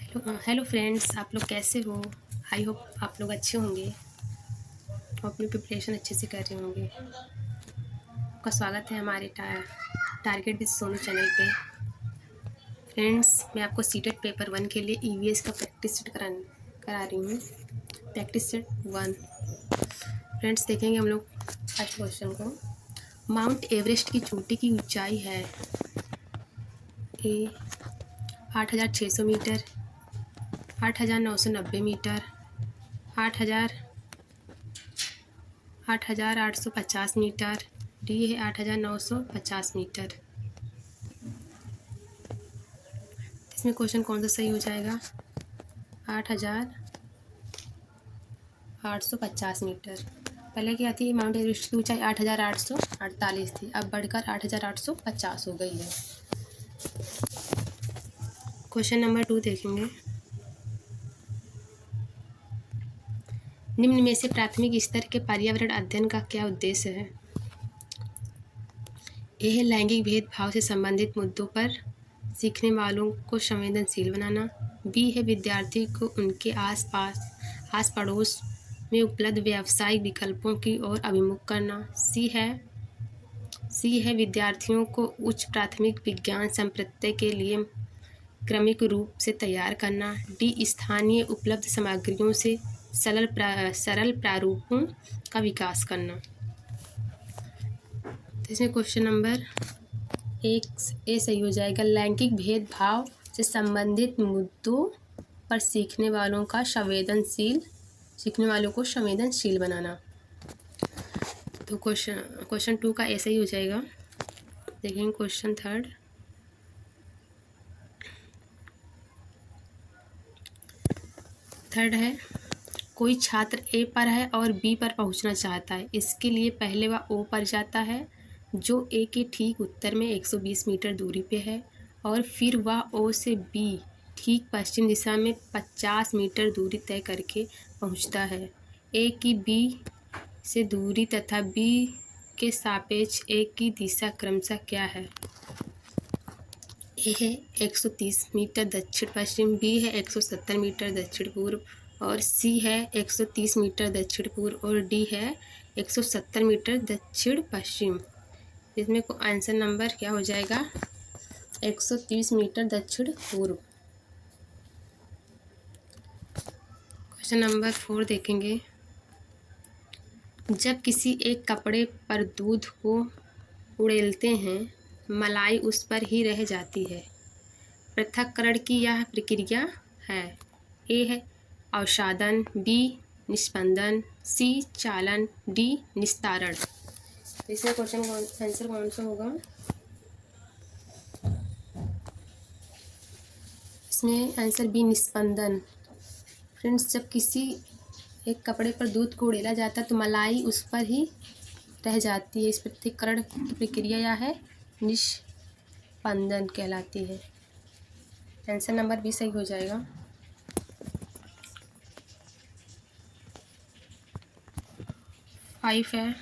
Hello friends, आप लोग कैसे हो। आई होप आप लोग अच्छे होंगे और अपनी प्रिपरेशन अच्छे से कर रहे होंगे। आपका स्वागत है हमारे टारगेट विद सोनू चैनल पे। फ्रेंड्स, मैं आपको सीटेट पेपर 1 के लिए ईवीएस का प्रैक्टिस सेट करा रही हूँ। Practice set 1। फ्रेंड्स, देखेंगे हम लोग फर्स्ट क्वेश्चन को। माउंट एवरेस्ट की चोटी की ऊंचाई है ए 8,600 मीटर, 8,990 मीटर, 8,850 मीटर, डी है 8,950 मीटर। इसमें क्वेश्चन कौन सा सही हो जाएगा? 8,850 मीटर। पहले क्या थी? माउंट एवरेस्ट की ऊंचाई 8,848 थी, अब बढ़कर 8,850 हो गई है। क्वेश्चन नंबर 2 देखेंगे। निम्न में से प्राथमिक स्तर के पर्यावरण अध्ययन का क्या उद्देश्य है? ए है लैंगिक भेदभाव से संबंधित मुद्दों पर सीखने वालों को संवेदनशील बनाना। बी है विद्यार्थी को उनके आस पड़ोस में उपलब्ध व्यावसायिक विकल्पों की ओर अभिमुख करना। सी है विद्यार्थियों को उच्च प्राथमिक विज्ञान संप्रत्यय के लिए क्रमिक रूप से तैयार करना। डी स्थानीय उपलब्ध सामग्रियों से सरल प्रारूपों का विकास करना। तो इसमें क्वेश्चन नंबर 1 ए सही हो जाएगा। लैंगिक भेदभाव से संबंधित मुद्दों पर सीखने वालों को संवेदनशील बनाना। तो क्वेश्चन 2 का ऐसा ही हो जाएगा। देखेंगे क्वेश्चन 3। थर्ड है, कोई छात्र ए पर है और बी पर पहुंचना चाहता है। इसके लिए पहले वह ओ पर जाता है जो ए के ठीक उत्तर में 120 मीटर दूरी पे है, और फिर वह ओ से बी ठीक पश्चिम दिशा में 50 मीटर दूरी तय करके पहुंचता है। ए की बी से दूरी तथा बी के सापेक्ष ए की दिशा क्रमशः क्या है? ए है 130 मीटर दक्षिण पश्चिम, बी है 170 मीटर दक्षिण पूर्व, और सी है 130 मीटर दक्षिण पूर्व, और डी है 170 मीटर दक्षिण पश्चिम। इसमें को आंसर नंबर क्या हो जाएगा? 130 मीटर दक्षिण पूर्व। क्वेश्चन नंबर 4 देखेंगे। जब किसी एक कपड़े पर दूध को उड़ेलते हैं, मलाई उस पर ही रह जाती है। पृथक्करण की यह प्रक्रिया है। ए है अवसादन, बी निस्पंदन, सी चालन, डी निस्तारण। इसमें क्वेश्चन आंसर कौन सा होगा? इसमें आंसर बी निस्पंदन। फ्रेंड्स, जब किसी एक कपड़े पर दूध को उड़ेला जाता है तो मलाई उस पर ही रह जाती है। इस पृथक्करण की प्रक्रिया यह है निस्पंदन कहलाती है। आंसर नंबर बी सही हो जाएगा। फाइव है।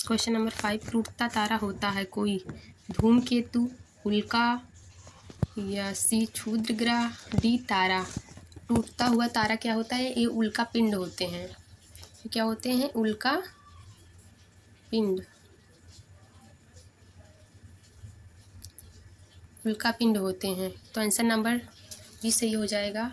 क्वेश्चन नंबर 5, टूटता तारा होता है कोई धूमकेतु, उल्का, या सी क्षुद्र ग्रह, डी तारा। टूटता हुआ तारा क्या होता है? ये उल्का पिंड होते हैं। क्या होते हैं? उल्का पिंड। उल्का पिंड होते हैं। तो आंसर नंबर बी सही हो जाएगा।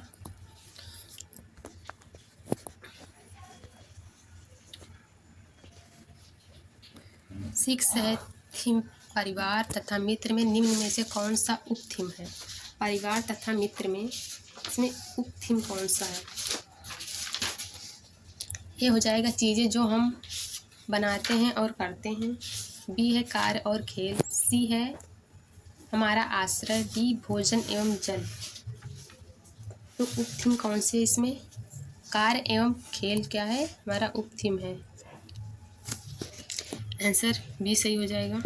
सिक्स है थीम, परिवार तथा मित्र में निम्न में से कौन सा उपथीम है? परिवार तथा मित्र में इसमें उपथीम कौन सा है? ये हो जाएगा चीज़ें जो हम बनाते हैं और करते हैं। बी है कार्य और खेल, सी है हमारा आश्रय, डी भोजन एवं जल। तो उपथीम कौन सी है इसमें? कार्य एवं खेल क्या है? हमारा उपथीम है। आंसर बी सही हो जाएगा।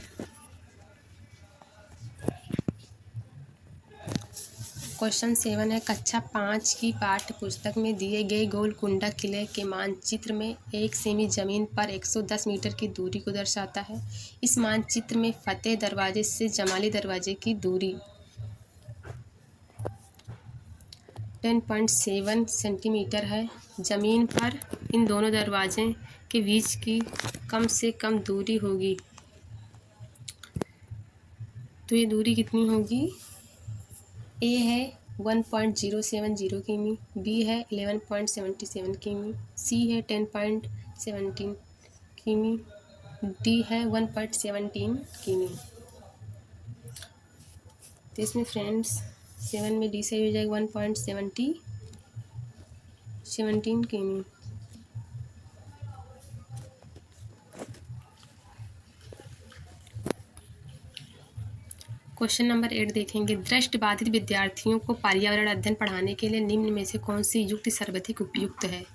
क्वेश्चन 7 है, कक्षा 5 की पाठ्य पुस्तक में दिए गए गोलकुंडा किले के मानचित्र में 1 सेमी जमीन पर 110 मीटर की दूरी को दर्शाता है। इस मानचित्र में फतेह दरवाजे से जमाली दरवाजे की दूरी 10.7 सेंटीमीटर है। ज़मीन पर इन दोनों दरवाजे के बीच की कम से कम दूरी होगी। तो ये दूरी कितनी होगी? ए है 1.070 किमी, बी है 11.77 किमी, सी है 10.17 किमी, डी है 1.17 किमी। तो इसमें फ्रेंड्स 7 में डी सही हो जाएगा 1.17 किमी। क्वेश्चन नंबर 8 देखेंगे। दृष्टिबाधित विद्यार्थियों को पर्यावरण अध्ययन पढ़ाने के लिए निम्न में से कौन सी युक्ति सर्वाधिक उपयुक्त है?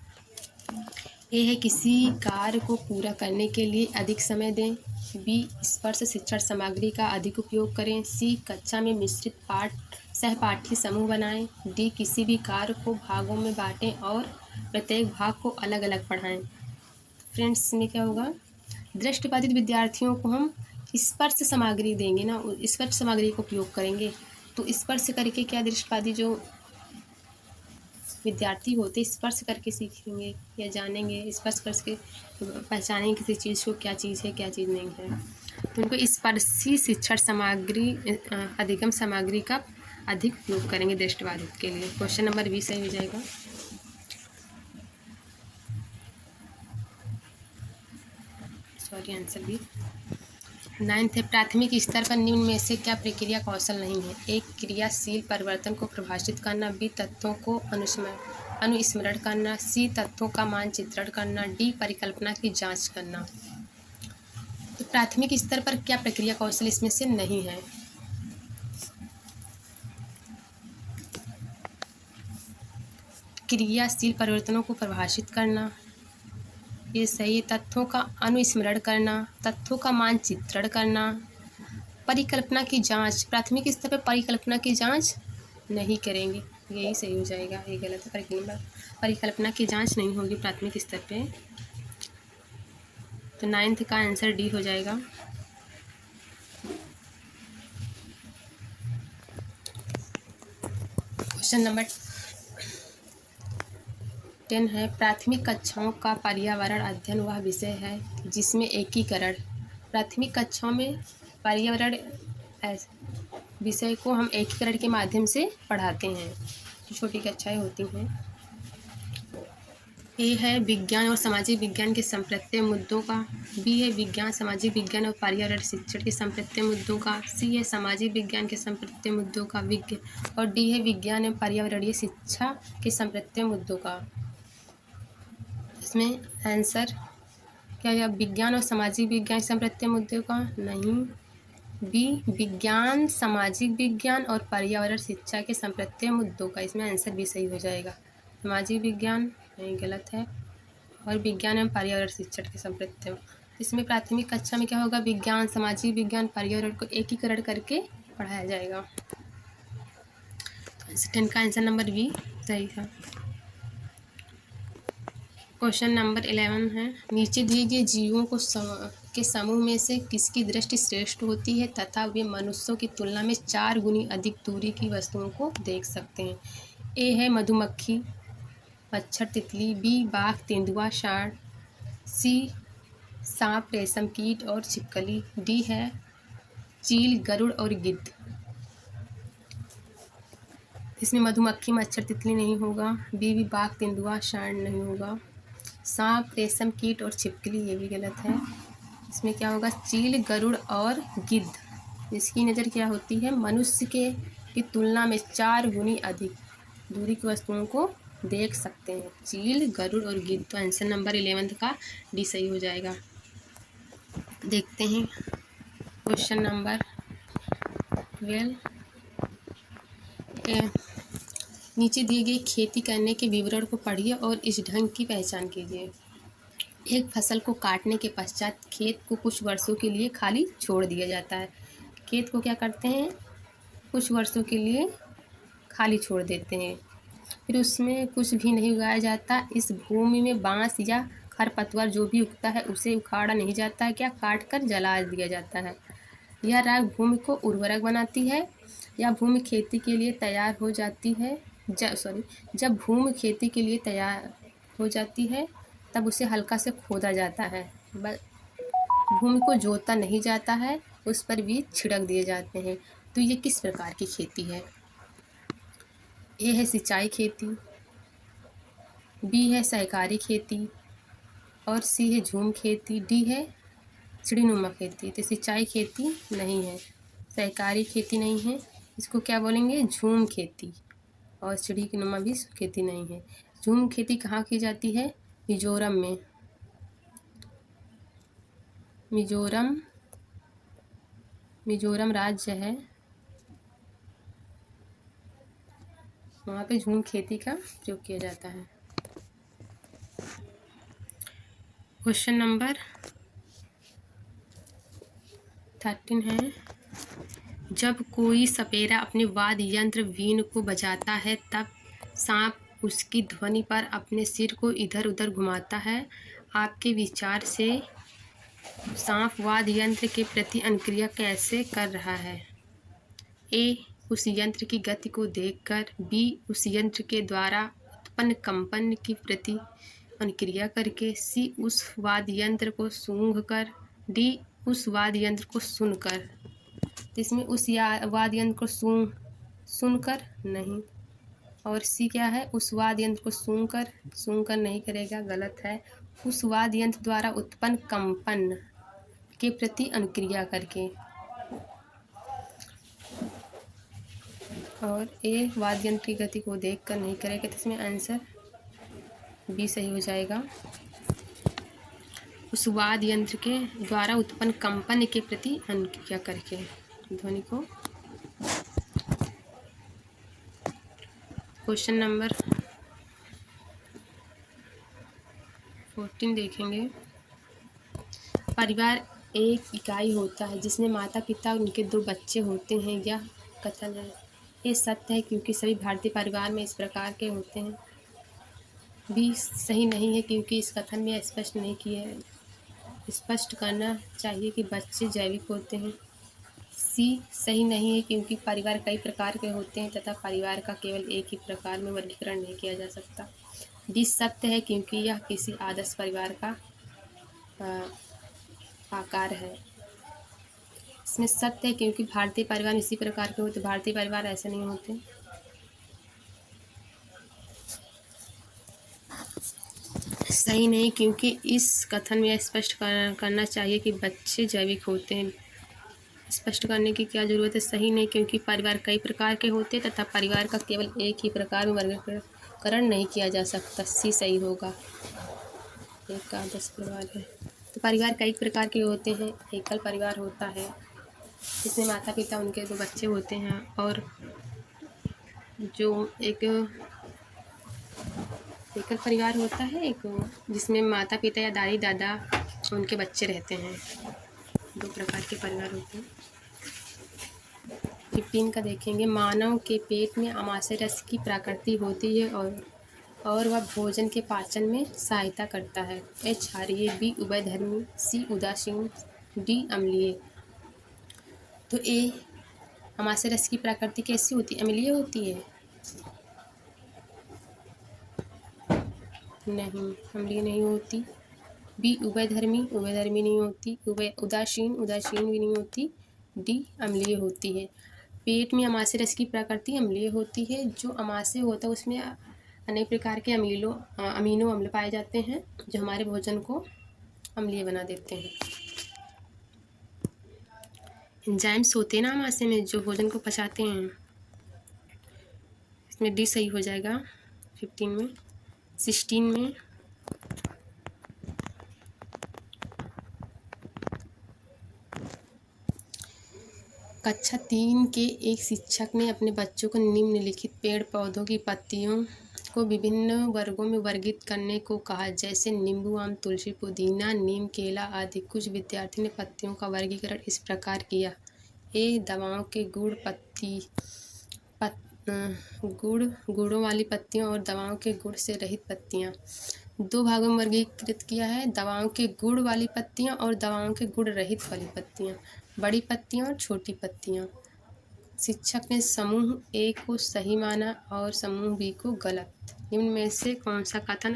ए है किसी कार्य को पूरा करने के लिए अधिक समय दें, बी स्पर्श शिक्षण सामग्री का अधिक उपयोग करें, सी कक्षा में मिश्रित सहपाठी समूह बनाएं, डी किसी भी कार्य को भागों में बांटें और प्रत्येक भाग को अलग अलग पढ़ाएं। फ्रेंड्स इसमें क्या होगा? दृष्टिबाधित विद्यार्थियों को हम स्पर्श सामग्री देंगे ना, स्पर्श सामग्री का उपयोग करेंगे। तो स्पर्श करके क्या दृष्टिबाधित जो विद्यार्थी होते स्पर्श करके सीखेंगे या जानेंगे, स्पर्श करके पहचानेंगे किसी चीज़ को, क्या चीज़ है क्या चीज़ नहीं है। तो उनको स्पर्शी शिक्षण सामग्री अधिगम सामग्री का अधिक उपयोग करेंगे दृष्टिबाधित के लिए। क्वेश्चन नंबर 20 सही हो जाएगा। सॉरी, आंसर भी। 9th है प्राथमिक स्तर पर निम्न में से क्या प्रक्रिया कौशल नहीं है? एक क्रियाशील परिवर्तन को परिभाषित करना, बी तत्वों को अनुस्मरण करना, सी तत्वों का मानचित्रण करना, डी परिकल्पना की जांच करना। तो प्राथमिक स्तर पर क्या प्रक्रिया कौशल इसमें से नहीं है? क्रियाशील परिवर्तनों को परिभाषित करना, ये सही है। तथ्यों का अनुस्मरण करना, तथ्यों का मानचित्रण करना, परिकल्पना की जांच, प्राथमिक स्तर पर परिकल्पना की जांच नहीं करेंगे, यही सही हो जाएगा। ये गलत है, परिकल्पना की जांच नहीं होगी प्राथमिक स्तर पे। तो 9th का आंसर डी हो जाएगा। क्वेश्चन नंबर 10 है प्राथमिक कक्षाओं का पर्यावरण अध्ययन वह विषय है जिसमें एकीकरण, प्राथमिक कक्षाओं में पर्यावरण विषय को हम एकीकरण के माध्यम से पढ़ाते हैं, छोटी कक्षाएं होती हैं। ए है विज्ञान और सामाजिक विज्ञान के संप्रत्यय मुद्दों का, बी है विज्ञान सामाजिक विज्ञान और पर्यावरण शिक्षण के संप्रत्यय मुद्दों का, सी है सामाजिक विज्ञान के संप्रत्यय मुद्दों का और डी है विज्ञान एवं पर्यावरणीय शिक्षा के संप्रत्यय मुद्दों का। इसमें आंसर क्या है? विज्ञान और सामाजिक विज्ञान संप्रत्यय मुद्दों का नहीं, बी विज्ञान सामाजिक विज्ञान और पर्यावरण शिक्षा के संप्रत्यय मुद्दों का। इसमें आंसर भी सही हो जाएगा। सामाजिक विज्ञान नहीं, गलत है, और विज्ञान एवं पर्यावरण शिक्षण के संप्रत्यय। इसमें प्राथमिक कक्षा में क्या होगा? विज्ञान सामाजिक विज्ञान पर्यावरण को एकीकरण करके पढ़ाया जाएगा। तो 10 का आंसर नंबर बी सही था। क्वेश्चन नंबर 11 है नीचे दिए गए जीवों को के समूह में से किसकी दृष्टि श्रेष्ठ होती है तथा वे मनुष्यों की तुलना में 4 गुनी अधिक दूरी की वस्तुओं को देख सकते हैं? ए है मधुमक्खी, मच्छर, तितली, बी बाघ, तेंदुआ, सांड, सी सांप, रेशम कीट और छिपकली, डी है चील, गरुड़ और गिद्ध। इसमें मधुमक्खी, मच्छर, तितली नहीं होगा, बी भी बाघ, तेंदुआ, सांड नहीं होगा, सांप, रेशम कीट और छिपकली ये भी गलत है। इसमें क्या होगा? चील, गरुड़ और गिद्ध। इसकी नज़र क्या होती है? मनुष्य के की तुलना में 4 गुनी अधिक दूरी की वस्तुओं को देख सकते हैं, चील, गरुड़ और गिद्ध। तो आंसर नंबर 11 का डी सही हो जाएगा। देखते हैं क्वेश्चन नंबर 12। नीचे दिए गए खेती करने के विवरण को पढ़िए और इस ढंग की पहचान कीजिए। एक फसल को काटने के पश्चात खेत को कुछ वर्षों के लिए खाली छोड़ दिया जाता है। खेत को क्या करते हैं? कुछ वर्षों के लिए खाली छोड़ देते हैं, फिर उसमें कुछ भी नहीं उगाया जाता। इस भूमि में बांस या खरपतवार जो भी उगता है उसे उखाड़ा नहीं जाता है, क्या काट कर जला दिया जाता है। यह राख भूमि को उर्वरक बनाती है या भूमि खेती के लिए तैयार हो जाती है। जब भूमि खेती के लिए तैयार हो जाती है तब उसे हल्का से खोदा जाता है। भूमि को जोता नहीं जाता है, उस पर बीज छिड़क दिए जाते हैं। तो ये किस प्रकार की खेती है? ए है सिंचाई खेती, बी है सहकारी खेती और सी है झूम खेती, डी है सीढ़ीनुमा खेती। तो सिंचाई खेती नहीं है, सहकारी खेती नहीं है, इसको क्या बोलेंगे? झूम खेती। और सीढ़ीनुमा भी खेती नहीं है। झूम खेती कहाँ की जाती है? मिजोरम में। मिजोरम राज्य है, वहाँ पे झूम खेती का प्रयोग किया जाता है। क्वेश्चन नंबर 13 है, जब कोई सपेरा अपने वाद्य यंत्र वीण को बजाता है तब सांप उसकी ध्वनि पर अपने सिर को इधर उधर घुमाता है। आपके विचार से सांप वाद्य यंत्र के प्रति अनुक्रिया कैसे कर रहा है? ए, उस यंत्र की गति को देखकर, बी, उस यंत्र के द्वारा उत्पन्न कंपन की प्रति अनुक्रिया करके, सी, उस वाद्य यंत्र को सूंघकर, डी, उस वाद्य यंत्र को सुनकर। इसमें उस वाद्य यंत्र को सुनकर नहीं, और सी क्या है? उस वाद्य यंत्र को सूंघकर नहीं करेगा, गलत है। उस वाद्य यंत्र द्वारा उत्पन्न कंपन के प्रति अनुक्रिया करके। और ए, वाद्य यंत्र की गति को देखकर नहीं करेगा, तो इसमें आंसर बी सही हो जाएगा। उस वाद्य यंत्र के द्वारा उत्पन्न कंपन के प्रति अनुक्रिया करके ध्वनि को। क्वेश्चन नंबर 14 देखेंगे। परिवार एक इकाई होता है जिसमें माता पिता और उनके 2 बच्चे होते हैं, यह कथन है। ये सत्य है क्योंकि सभी भारतीय परिवार में इस प्रकार के होते हैं। भी सही नहीं है क्योंकि इस कथन में स्पष्ट नहीं किया है, स्पष्ट करना चाहिए कि बच्चे जैविक होते हैं। सी सही नहीं है क्योंकि परिवार कई प्रकार के होते हैं तथा परिवार का केवल एक ही प्रकार में वर्गीकरण नहीं किया जा सकता। डी सत्य है क्योंकि यह किसी आदर्श परिवार का आकार है। इसमें सत्य है क्योंकि भारतीय परिवार इसी प्रकार के होते, भारतीय परिवार ऐसे नहीं होते। सही नहीं क्योंकि इस कथन में स्पष्ट करना चाहिए कि बच्चे जैविक होते हैं, स्पष्ट करने की क्या जरूरत है? सही नहीं क्योंकि परिवार कई प्रकार के होते हैं तथा परिवार का केवल एक ही प्रकार में वर्गीकरण नहीं किया जा सकता। सी सही होगा, एक आदर्श परिवार है। तो परिवार कई प्रकार के होते हैं। एकल परिवार होता है जिसमें माता पिता उनके 2 बच्चे होते हैं, और जो एक एकल परिवार होता है एक जिसमें माता पिता या दादी दादा उनके बच्चे रहते हैं। 2 प्रकार के परिवार होते हैं। 15 का देखेंगे। मानव के पेट में आमाशय रस की प्रकृति होती है और वह भोजन के पाचन में सहायता करता है। ए क्षारीय, बी उभयधर्मी, सी उदासीन, डी अम्लीय। तो ए, आमाशय रस की प्रकृति कैसी होती है? अम्लीय होती है? नहीं, अम्लीय नहीं होती। बी उभयधर्मी नहीं होती। उदासीन भी नहीं होती। डी अम्लीय होती है। पेट में आमाशय रस की प्रकृति अम्लीय होती है। जो आमाशय होता है उसमें अनेक प्रकार के अमीनो अम्ल पाए जाते हैं जो हमारे भोजन को अम्लीय बना देते हैं। एंजाइम्स होते हैं ना आमाशय में जो भोजन को पचाते हैं। इसमें डी सही हो जाएगा। 15 में। 16 में कक्षा 3 के एक शिक्षक ने अपने बच्चों को निम्नलिखित पेड़ पौधों की पत्तियों को विभिन्न वर्गों में वर्गीकृत करने को कहा, जैसे नींबू, आम, तुलसी, पुदीना, नीम, केला आदि। कुछ विद्यार्थी ने पत्तियों का वर्गीकरण इस प्रकार किया। ए, दवाओं के गुणों वाली पत्तियों और दवाओं के गुण से रहित पत्तियां। 2 भागों में वर्गीकृत किया है, दवाओं के गुण वाली पत्तियां और दवाओं के गुण रहित वाली पत्तियां, बड़ी पत्तियां और छोटी पत्तियां। शिक्षक ने समूह ए को सही माना और समूह बी को गलत। निम्न में से कौन सा कथन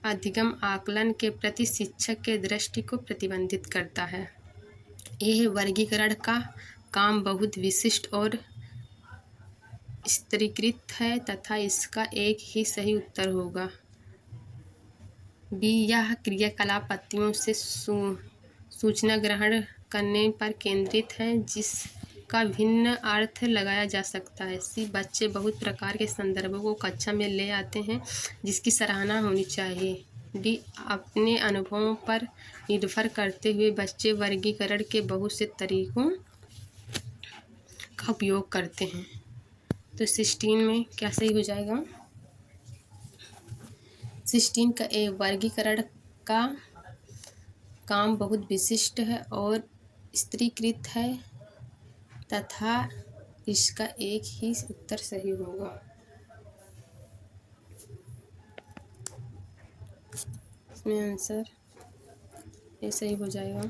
अधिगम आकलन के प्रति शिक्षक के दृष्टि को प्रतिबंधित करता है? यह वर्गीकरण का काम बहुत विशिष्ट और स्तरीकृत है तथा इसका एक ही सही उत्तर होगा। बी, यह क्रियाकलाप पत्तियों से सूचना ग्रहण करने पर केंद्रित है जिसका भिन्न अर्थ लगाया जा सकता है। सी, बच्चे बहुत प्रकार के संदर्भों को कक्षा में ले आते हैं जिसकी सराहना होनी चाहिए। डी, अपने अनुभवों पर निर्भर करते हुए बच्चे वर्गीकरण के बहुत से तरीकों का उपयोग करते हैं। तो 16 में क्या सही हो जाएगा? 16 का ए, वर्गीकरण का काम बहुत विशिष्ट है और स्तरीकृत है तथा इसका एक ही उत्तर सही होगा। इसमें आंसर ये सही हो जाएगा।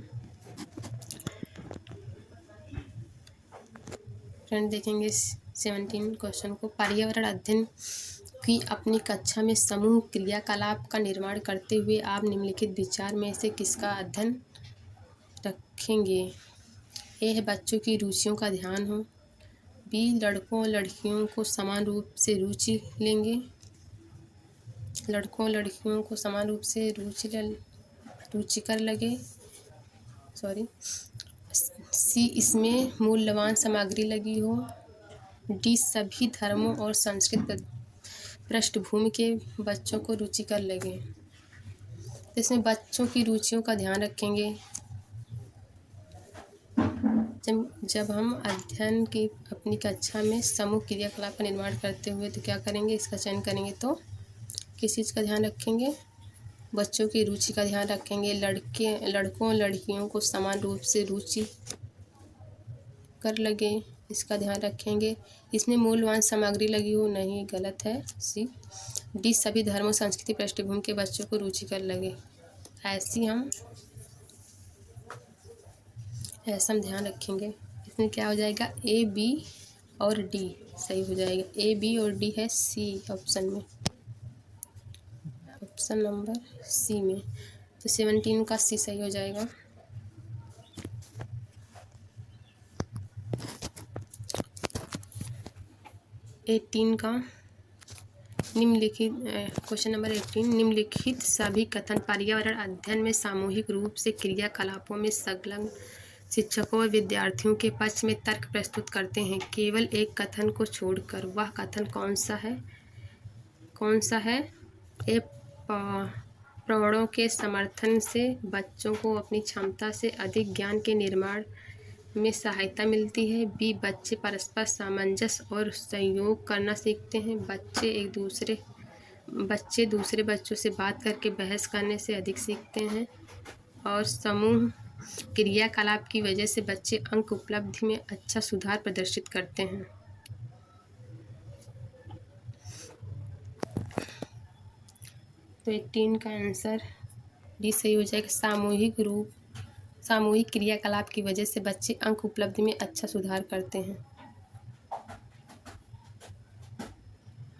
फ्रेंड देखेंगे 17 क्वेश्चन को। पर्यावरण अध्ययन की अपनी कक्षा में समूह क्रियाकलाप का निर्माण करते हुए आप निम्नलिखित विचार में से किसका अध्ययन रखेंगे? ए है बच्चों की रुचियों का ध्यान हो। बी, लड़कों और लड़कियों को समान रूप से रुचिकर लगे। सी, इसमें मूल्यवान सामग्री लगी हो। डी, सभी धर्मों और संस्कृत पृष्ठभूमि के बच्चों को रुचिकर लगे। तो इसमें बच्चों की रुचियों का ध्यान रखेंगे। जब हम अध्ययन की अपनी कक्षा में समूह क्रियाकलाप का निर्माण करते हुए तो क्या करेंगे? इसका चयन करेंगे तो किस चीज़ का ध्यान रखेंगे? बच्चों की रुचि का ध्यान रखेंगे। लड़कों और लड़कियों को समान रूप से रुचि कर लगे, इसका ध्यान रखेंगे। इसमें मूल्यवान सामग्री लगी हो, नहीं, गलत है। सी, डी, सभी धर्मों संस्कृति पृष्ठभूमि के बच्चों को रुचि कर लगे, ऐसा हम ध्यान रखेंगे। इसमें क्या हो जाएगा? ए, बी और डी सही हो जाएगा। ए, बी और डी है सी ऑप्शन में, ऑप्शन नंबर सी में। तो 17 का सी सही हो जाएगा। 18 का निम्नलिखित क्वेश्चन नंबर 18, निम्नलिखित सभी कथन पर्यावरण अध्ययन में सामूहिक रूप से क्रियाकलापों में संलग्न शिक्षकों और विद्यार्थियों के पक्ष में तर्क प्रस्तुत करते हैं। केवल एक कथन को छोड़कर। वह कथन कौन सा है? ए, प्रौढ़ों के समर्थन से बच्चों को अपनी क्षमता से अधिक ज्ञान के निर्माण में सहायता मिलती है। बी, बच्चे परस्पर सामंजस्य और सहयोग करना सीखते हैं। बच्चे दूसरे बच्चों से बात करके बहस करने से अधिक सीखते हैं। और समूह क्रियाकलाप की वजह से बच्चे अंक उपलब्धि में अच्छा सुधार प्रदर्शित करते हैं। तो 18 का आंसर डी सही हो जाएगा। सामूहिक क्रियाकलाप की वजह से बच्चे अंक उपलब्धि में अच्छा सुधार करते हैं।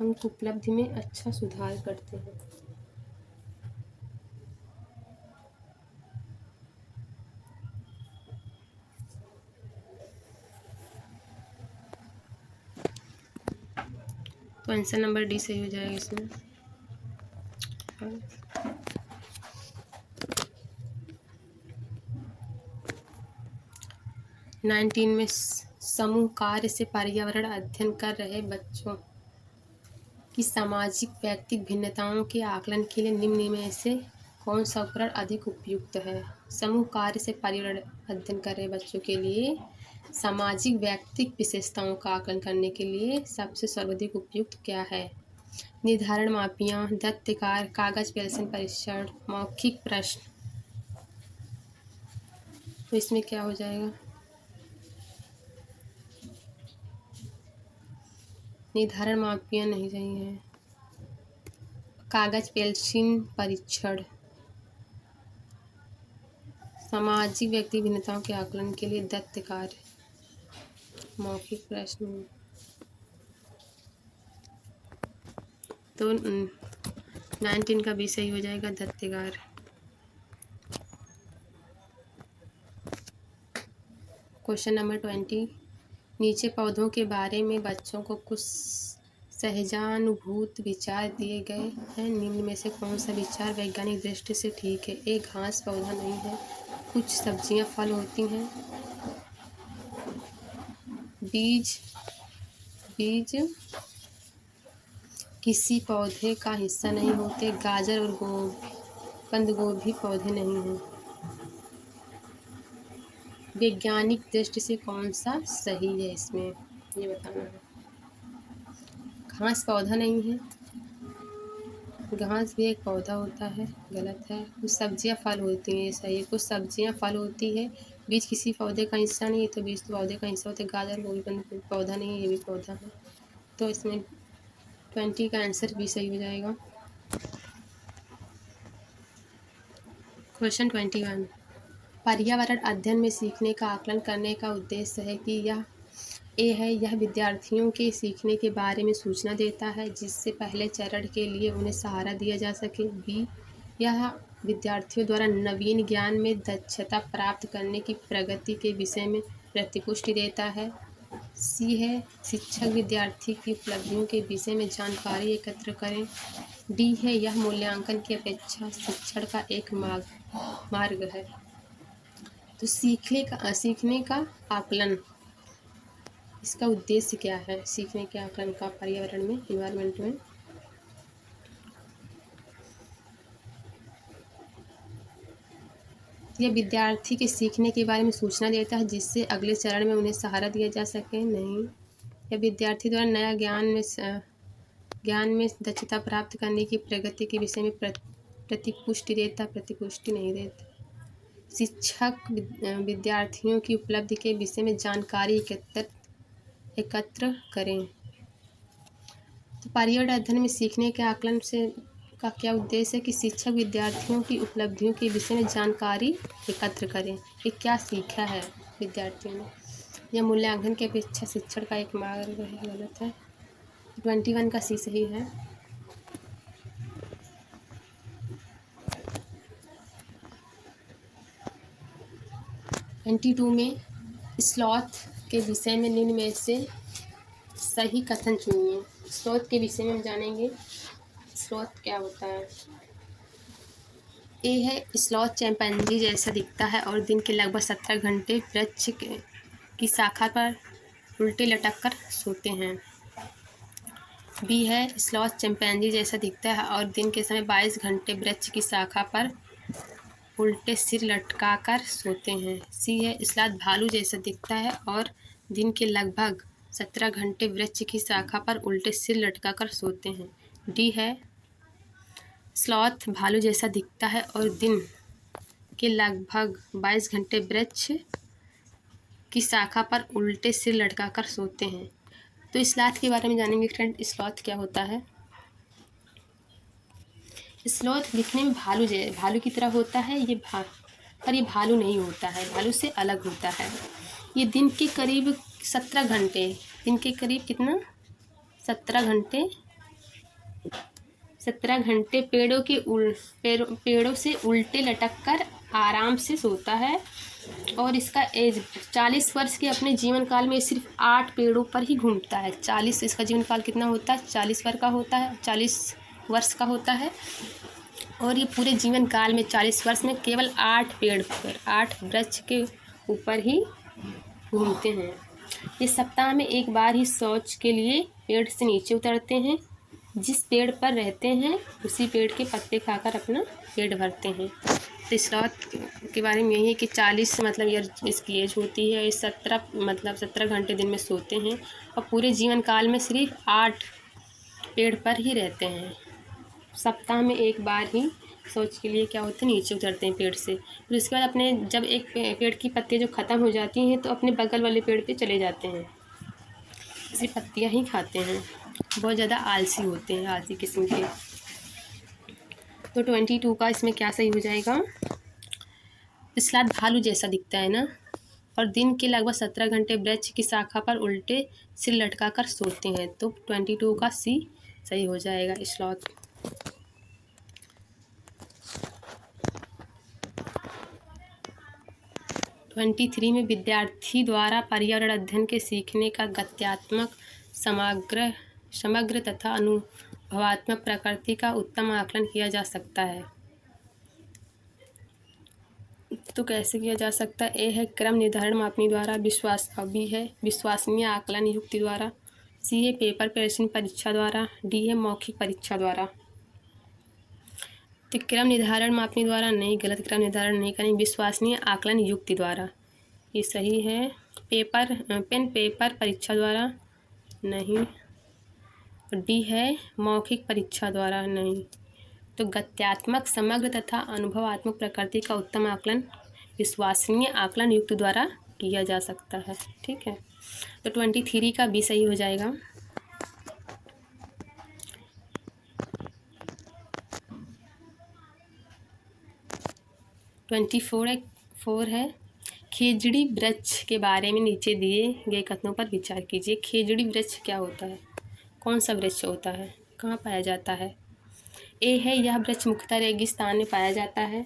अंक उपलब्धि में अच्छा सुधार करते हैं। तो आंसर नंबर डी सही हो जाएगा इसमें। 19 में समूह कार्य से पर्यावरण अध्ययन कर रहे बच्चों की सामाजिक व्यक्तिगत भिन्नताओं के आकलन के लिए निम्न में से कौन सा उपकरण अधिक उपयुक्त है? समूह कार्य से पर्यावरण अध्ययन कर रहे बच्चों के लिए सामाजिक व्यक्तिगत विशेषताओं का आकलन करने के लिए सबसे सर्वाधिक उपयुक्त क्या है? निर्धारण मापियाँ, दत्त कार्य, कागज पेंसिल परीक्षण, मौखिक प्रश्न। तो इसमें क्या हो जाएगा? निर्धारण मापियाँ नहीं सही है। कागज पेंसिल परीक्षण। सामाजिक व्यक्ति भिन्नताओं के आकलन के लिए दत्त कार्य। मौखिक प्रश्न तो 19 का भी सही हो जाएगा, दत्तेगार। क्वेश्चन नंबर 20, नीचे पौधों के बारे में बच्चों को कुछ सहजानुभूत विचार दिए गए हैं, निम्न में से कौन सा विचार वैज्ञानिक दृष्टि से ठीक है? एक घास पौधा नहीं है, कुछ सब्जियां फल होती हैं, बीज बीज किसी पौधे का हिस्सा नहीं होते, गाजर और बंद गोभी पौधे नहीं हैं। वैज्ञानिक दृष्टि से कौन सा सही है इसमें, ये बताना है। घास पौधा नहीं है, घास भी एक पौधा होता है, गलत है। कुछ सब्जियां फल होती हैं, ये सही है। कुछ सब्जियां फल होती है, बीज किसी पौधे का हिस्सा नहीं है, तो बीज तो पौधे का हिस्सा होता है। गाजर गोभी बंद गोभी पौधा नहीं है, ये भी पौधा है। तो इसमें 20 का आंसर भी सही हो जाएगा। क्वेश्चन 21, पर्यावरण अध्ययन में सीखने का आकलन करने का उद्देश्य है कि यह विद्यार्थियों के सीखने के बारे में सूचना देता है जिससे पहले चरण के लिए उन्हें सहारा दिया जा सके। बी, यह विद्यार्थियों द्वारा नवीन ज्ञान में दक्षता प्राप्त करने की प्रगति के विषय में प्रतिपुष्टि देता है। सी है, शिक्षक विद्यार्थी की उपलब्धियों के विषय में जानकारी एकत्र करें। डी है, यह मूल्यांकन की अपेक्षा शिक्षण का एक मार्ग है। तो सीखने का आकलन, इसका उद्देश्य क्या है? सीखने के आकलन का पर्यावरण में, इन्वायरमेंट में। यह विद्यार्थी के सीखने के बारे में सूचना देता है जिससे अगले चरण में उन्हें सहारा दिया जा सके। नहीं, यह विद्यार्थी द्वारा नया ज्ञान में दक्षता प्राप्त करने की प्रगति के विषय में प्रतिपुष्टि देता, प्रतिपुष्टि नहीं देता। शिक्षक विद्यार्थियों की उपलब्धि के विषय में जानकारी एकत्र करें। तो पर्यावरण अध्ययन में सीखने के आकलन से का क्या उद्देश्य है कि शिक्षक विद्यार्थियों की उपलब्धियों के विषय में जानकारी एकत्र करें। ये क्या सीखा है विद्यार्थियों ने? यह मूल्यांकन की अपेक्षा शिक्षण का एक मार्ग है, गलत है। 21 का सी सही है। NT2 में स्लॉथ के विषय में निम्न में से सही कथन चुनिए। स्लॉथ के विषय में हम जानेंगे स्लॉथ क्या होता है। ए है, स्लॉथ चिंपैंजी जैसा दिखता है और दिन के लगभग 17 घंटे वृक्ष की शाखा पर उल्टे लटक कर सोते हैं। बी है, स्लॉथ चिंपैंजी जैसा दिखता है और दिन के समय 22 घंटे वृक्ष की शाखा पर उल्टे सिर लटका कर सोते हैं। सी है, स्लॉथ भालू जैसा दिखता है और दिन के लगभग 17 घंटे वृक्ष की शाखा पर उल्टे सिर लटका कर सोते हैं। डी है, स्लॉथ भालू जैसा दिखता है और दिन के लगभग 22 घंटे वृक्ष की शाखा पर उल्टे सिर लटका कर सोते हैं। तो स्लॉथ के बारे में जानेंगे फ्रेंड। स्लॉथ क्या होता है? स्लॉथ दिखने में भालू की तरह होता है, पर ये भालू नहीं होता है, भालू से अलग होता है। ये दिन के करीब 17 घंटे, दिन के करीब कितना 17 घंटे पेड़ों से उल्टे लटक कर आराम से सोता है और इसका एज 40 वर्ष के अपने जीवन काल में सिर्फ 8 पेड़ों पर ही घूमता है। 40 इसका जीवन काल कितना होता है? 40 वर्ष का होता है और ये पूरे जीवन काल में 40 वर्ष में केवल 8 पेड़ पर, 8 वृक्ष के ऊपर ही घूमते हैं। ये सप्ताह में एक बार ही शौच के लिए पेड़ से नीचे उतरते हैं। जिस पेड़ पर रहते हैं उसी पेड़ के पत्ते खाकर अपना पेट भरते हैं। तो स्लॉथ के बारे में यही है कि 40 मतलब ईयर इसकी एज होती है। 17 घंटे दिन में सोते हैं और पूरे जीवन काल में सिर्फ 8 पेड़ पर ही रहते हैं। सप्ताह में एक बार ही शौच के लिए क्या होते हैं, नीचे उतरते हैं पेड़ से। फिर उसके बाद अपने जब एक पेड़ की पत्तियाँ जो ख़त्म हो जाती हैं तो अपने बगल वाले पेड़ पे चले जाते हैं, सिर्फ पत्तियाँ ही खाते हैं। बहुत ज़्यादा आलसी होते हैं, आलसी किस्म के। तो 22 का इसमें क्या सही हो जाएगा? स्लॉथ भालू जैसा दिखता है ना, और दिन के लगभग 17 घंटे वृक्ष की शाखा पर उल्टे सिर लटकाकर सोते हैं। तो 22 का सी सही हो जाएगा स्लॉथ। 23 में विद्यार्थी द्वारा पर्यावरण अध्ययन के सीखने का गत्यात्मक, समग्र तथा अनुभवात्मक प्रकृति का उत्तम आकलन किया जा सकता है। तो कैसे किया जा सकता है? ए है क्रम निर्धारण मापनी द्वारा, बी है विश्वसनीय आकलन युक्ति द्वारा, सी है पेपर प्रश्न परीक्षा द्वारा, डी है मौखिक परीक्षा द्वारा। तो क्रम निर्धारण मापनी द्वारा नहीं, गलत, क्रम निर्धारण नहीं करेंगे। विश्वसनीय आकलन युक्ति द्वारा ये सही है। पेन पेपर परीक्षा द्वारा नहीं। डी है मौखिक परीक्षा द्वारा नहीं। तो गत्यात्मक, समग्र तथा अनुभवात्मक प्रकृति का उत्तम आकलन विश्वसनीय आकलन युक्त द्वारा किया जा सकता है। ठीक है, तो 23 का बी सही हो जाएगा। 24 है खेजड़ी वृक्ष के बारे में नीचे दिए गए कथनों पर विचार कीजिए। खेजड़ी वृक्ष क्या होता है? कौन सा वृक्ष होता है? कहाँ पाया जाता है? ए है यह वृक्ष मुख्यतः रेगिस्तान में पाया जाता है।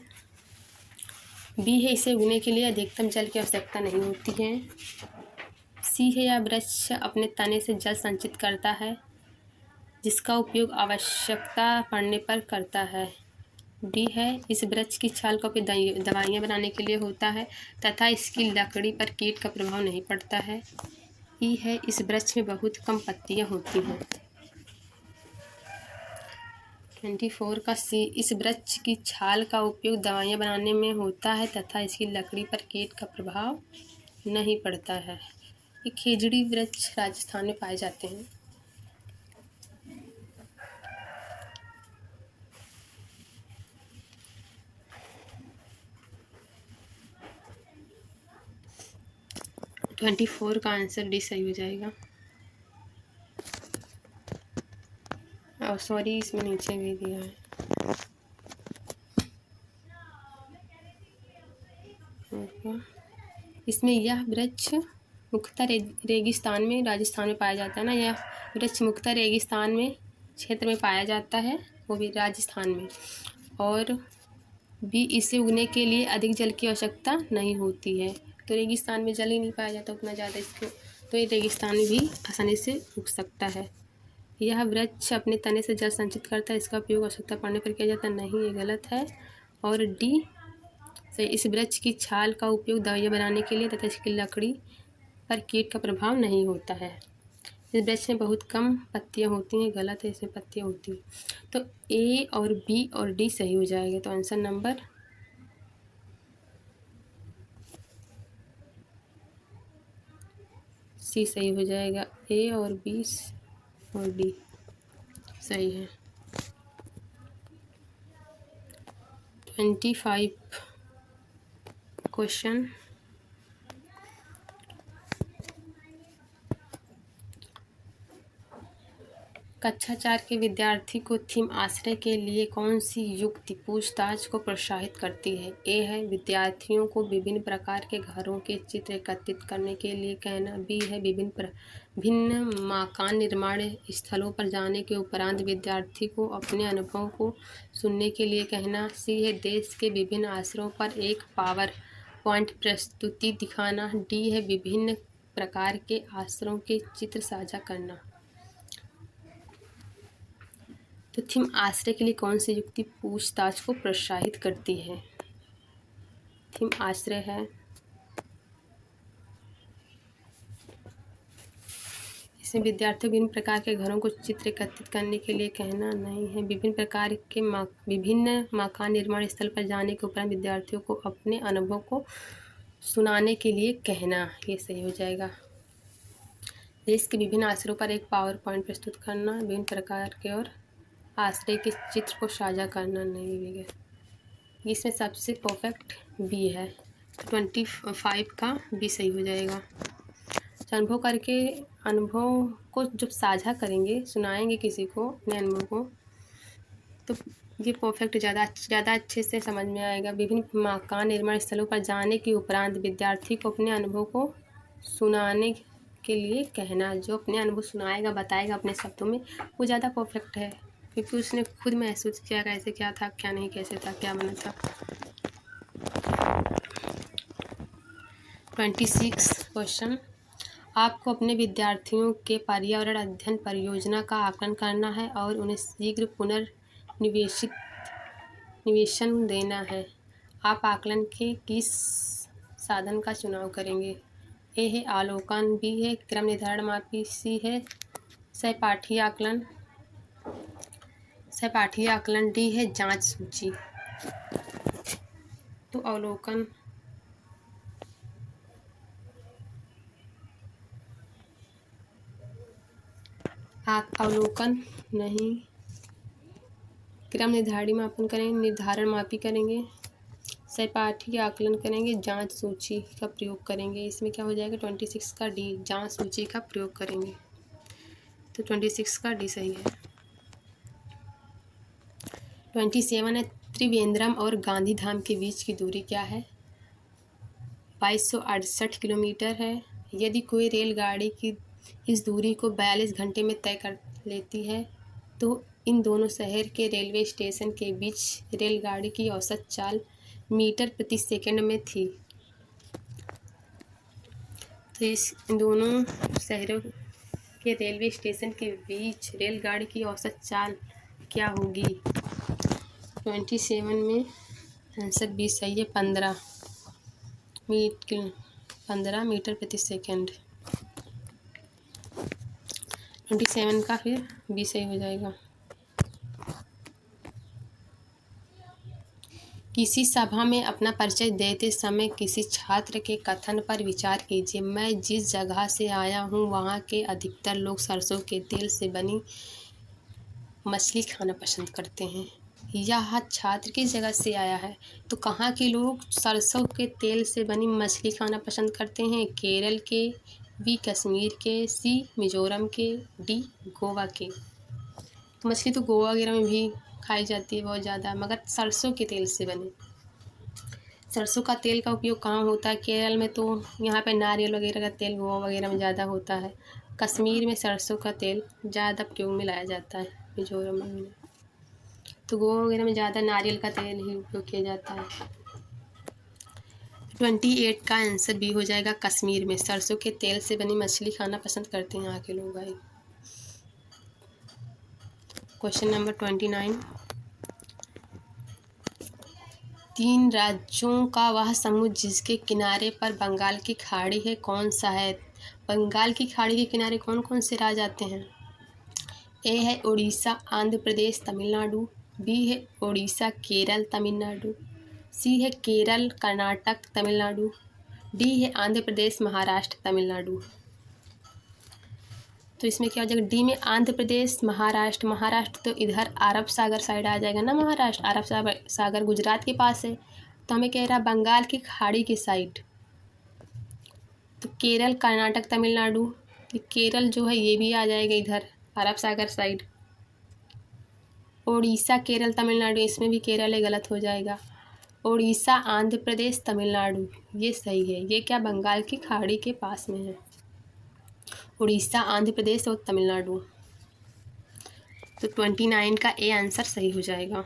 बी है इसे उगने के लिए अधिकतम जल की आवश्यकता नहीं होती है। सी है यह वृक्ष अपने तने से जल संचित करता है, जिसका उपयोग आवश्यकता पड़ने पर करता है। डी है इस वृक्ष की छाल का उपयोग दवाइयाँ बनाने के लिए होता है तथा इसकी लकड़ी पर कीट का प्रभाव नहीं पड़ता है। ई है इस वृक्ष में बहुत कम पत्तियाँ होती हैं। 24 का सी, इस वृक्ष की छाल का उपयोग दवाइयाँ बनाने में होता है तथा इसकी लकड़ी पर कीट का प्रभाव नहीं पड़ता है। ये खेजड़ी वृक्ष राजस्थान में पाए जाते हैं। तो 24 का आंसर डी सही हो जाएगा। और सॉरी, इसमें नीचे भी दिया है। इसमें यह वृक्ष मुख्यतः रेगिस्तान में, राजस्थान में पाया जाता है ना। यह वृक्ष मुख्यतः रेगिस्तान में क्षेत्र में पाया जाता है, वो भी राजस्थान में। और भी इसे उगने के लिए अधिक जल की आवश्यकता नहीं होती है। तो रेगिस्तान में जल ही नहीं पाया जाता उतना ज़्यादा इसको, तो ये रेगिस्तान में भी आसानी से उग सकता है। यह वृक्ष अपने तने से जल संचित करता है, इसका उपयोग आवश्यकता पड़ने पर किया जाता है नहीं, ये गलत है। और डी से इस वृक्ष की छाल का उपयोग दवाइयाँ बनाने के लिए तथा इसकी लकड़ी पर कीट का प्रभाव नहीं होता है। इस वृक्ष में बहुत कम पत्तियाँ होती हैं, गलत है, इसमें पत्तियाँ होती हैं। तो ए और बी और डी सही हो जाएगा। तो आंसर नंबर सी सही हो जाएगा। ए और बी और डी सही है। 25 क्वेश्चन, कक्षा 4 के विद्यार्थी को थीम आश्रय के लिए कौन सी युक्ति पूछताछ को प्रोत्साहित करती है? ए है विद्यार्थियों को विभिन्न प्रकार के घरों के चित्र एकत्रित करने के लिए कहना। बी है भिन्न मकान निर्माण स्थलों पर जाने के उपरांत विद्यार्थी को अपने अनुभवों को सुनने के लिए कहना। सी है देश के विभिन्न आश्रयों पर एक पावर पॉइंट प्रस्तुति दिखाना। डी है विभिन्न प्रकार के आश्रयों के चित्र साझा करना। तो थीम आश्रय के लिए कौन सी युक्ति पूछताछ को प्रोत्साहित करती है? थीम आश्रय है, इसमें विद्यार्थियों विभिन्न प्रकार के घरों को चित्र एकत्रित करने के लिए कहना नहीं है। विभिन्न मकान निर्माण स्थल पर जाने के उपरांत विद्यार्थियों को अपने अनुभव को सुनाने के लिए कहना, ये सही हो जाएगा। देश के विभिन्न आश्रयों पर एक पावर पॉइंट प्रस्तुत करना, विभिन्न प्रकार के और आश्रय के चित्र को साझा करना नहीं भी है। इसमें सबसे परफेक्ट बी है। 25 का बी सही हो जाएगा। अनुभव करके, अनुभव को जब साझा करेंगे, सुनाएंगे किसी को अपने अनुभव को, तो ये परफेक्ट ज़्यादा अच्छे से समझ में आएगा। विभिन्न मकान निर्माण स्थलों पर जाने के उपरांत विद्यार्थी को अपने अनुभव को सुनाने के लिए कहना। जो अपने अनुभव सुनाएगा, बताएगा अपने शब्दों में, वो ज़्यादा परफेक्ट है, क्योंकि उसने खुद महसूस किया कैसे क्या था, क्या नहीं, कैसे था, क्या बना था। 26 क्वेश्चन। आपको अपने विद्यार्थियों के पर्यावरण अध्ययन परियोजना का आकलन करना है और उन्हें शीघ्र निवेशन देना है। आप आकलन के किस साधन का चुनाव करेंगे? ए है अवलोकन, बी है क्रम निर्धारण मापी, सी है सहपाठी आकलन, डी है जांच सूची। तो अवलोकन नहीं, क्रम निर्धारण मापी करेंगे, सहपाठी आकलन करेंगे, जांच सूची का प्रयोग करेंगे। इसमें क्या हो जाएगा? 26 का डी, जांच सूची का प्रयोग करेंगे। तो 26 का डी सही है। 27 है त्रिवेंद्रम और गांधीधाम के बीच की दूरी क्या है? 2268 किलोमीटर है। यदि कोई रेलगाड़ी की इस दूरी को 42 घंटे में तय कर लेती है तो इन दोनों शहर के रेलवे स्टेशन के बीच रेलगाड़ी की औसत चाल मीटर प्रति सेकंड में थी। तो इन दोनों शहरों के रेलवे स्टेशन के बीच रेलगाड़ी की औसत चाल क्या होगी? 27 में आंसर बी सही है, 15 मीटर प्रति सेकंड। 27 का फिर बी सही हो जाएगा। किसी सभा में अपना परिचय देते समय किसी छात्र के कथन पर विचार कीजिए। मैं जिस जगह से आया हूँ वहाँ के अधिकतर लोग सरसों के तेल से बनी मछली खाना पसंद करते हैं। यह छात्र किस जगह से आया है? तो कहाँ के लोग सरसों के तेल से बनी मछली खाना पसंद करते हैं? केरल के, बी कश्मीर के, सी मिजोरम के, डी गोवा के। तो मछली तो गोवा वगैरह में भी खाई जाती है बहुत ज़्यादा, मगर सरसों के तेल से बने। सरसों का तेल का उपयोग कहाँ होता है? केरल में, तो यहाँ पे नारियल वगैरह का तेल गोवा वगैरह में ज़्यादा होता है। कश्मीर में सरसों का तेल ज़्यादा प्रयोग में लाया जाता है, मिजोरम में। तो गोवा वगैरह में ज़्यादा नारियल का तेल ही उपयोग किया जाता है। 28 का आंसर बी हो जाएगा, कश्मीर में सरसों के तेल से बनी मछली खाना पसंद करते हैं यहाँ के लोग भाई। Question number 29। 3 राज्यों का वह समूह जिसके किनारे पर बंगाल की खाड़ी है कौन सा है? बंगाल की खाड़ी के किनारे कौन कौन से राज्य आते हैं? ए है उड़ीसा, आंध्र प्रदेश, तमिलनाडु, बी है उड़ीसा, केरल, तमिलनाडु, सी है केरल, कर्नाटक, तमिलनाडु, डी है आंध्र प्रदेश, महाराष्ट्र, तमिलनाडु। तो इसमें क्या हो जाएगा? डी में आंध्र प्रदेश, महाराष्ट्र। महाराष्ट्र तो इधर अरब सागर साइड आ जाएगा ना, महाराष्ट्र अरब सागर गुजरात के पास है। तो हमें कह रहा बंगाल की खाड़ी की साइड, तो केरल, कर्नाटक, तमिलनाडु। केरल जो है ये भी आ जाएगा इधर अरब सागर साइड। उड़ीसा, केरल, तमिलनाडु, इसमें भी केरल है, गलत हो जाएगा। उड़ीसा, आंध्र प्रदेश, तमिलनाडु, ये सही है। ये क्या बंगाल की खाड़ी के पास में है, उड़ीसा, आंध्र प्रदेश और तमिलनाडु। तो 29 का ए आंसर सही हो जाएगा।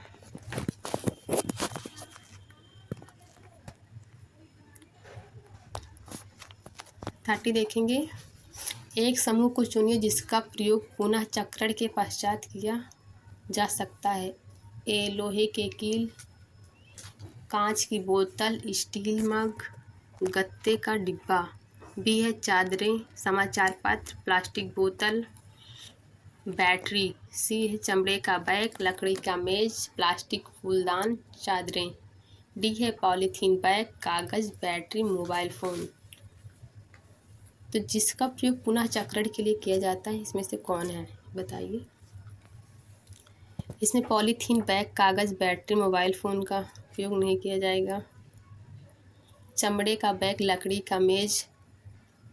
थर्टी देखेंगे। एक समूह को चुनिए जिसका प्रयोग पुनः चक्रण के पश्चात किया जा सकता है। ए लोहे के कील, कांच की बोतल, स्टील मग, गत्ते का डिब्बा। बी है चादरें, समाचार पत्र, प्लास्टिक बोतल, बैटरी। सी है चमड़े का बैग, लकड़ी का मेज, प्लास्टिक फूलदान, चादरें। डी है पॉलीथीन बैग, कागज़, बैटरी, मोबाइल फ़ोन। तो जिसका प्रयोग पुनः चक्रण के लिए किया जाता है इसमें से कौन है, बताइए। इसमें पॉलीथीन बैग, कागज़, बैटरी, मोबाइल फ़ोन का प्रयोग नहीं किया जाएगा। चमड़े का बैग, लकड़ी का मेज़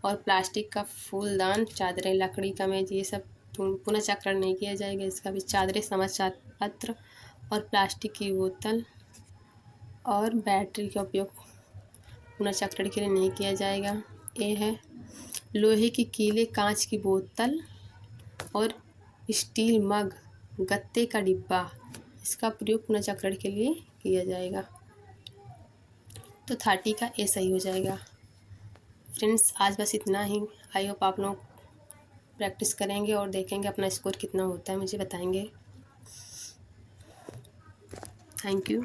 और प्लास्टिक का फूलदान, चादरें, लकड़ी का मेज़, ये सब पुनः चक्रण नहीं किया जाएगा। इसका भी चादरें, समाचार पत्र और प्लास्टिक की बोतल और बैटरी का उपयोग पुनर्चक्रण के लिए नहीं किया जाएगा। ए है लोहे की कीले, कांच की बोतल और स्टील मग, गत्ते का डिब्बा, इसका प्रयोग पुनर्चक्रण के लिए किया जाएगा। तो 30 का ए सही हो जाएगा। फ्रेंड्स आज बस इतना ही। आई होप आप लोग प्रैक्टिस करेंगे और देखेंगे अपना स्कोर कितना होता है, मुझे बताएंगे। Thank you.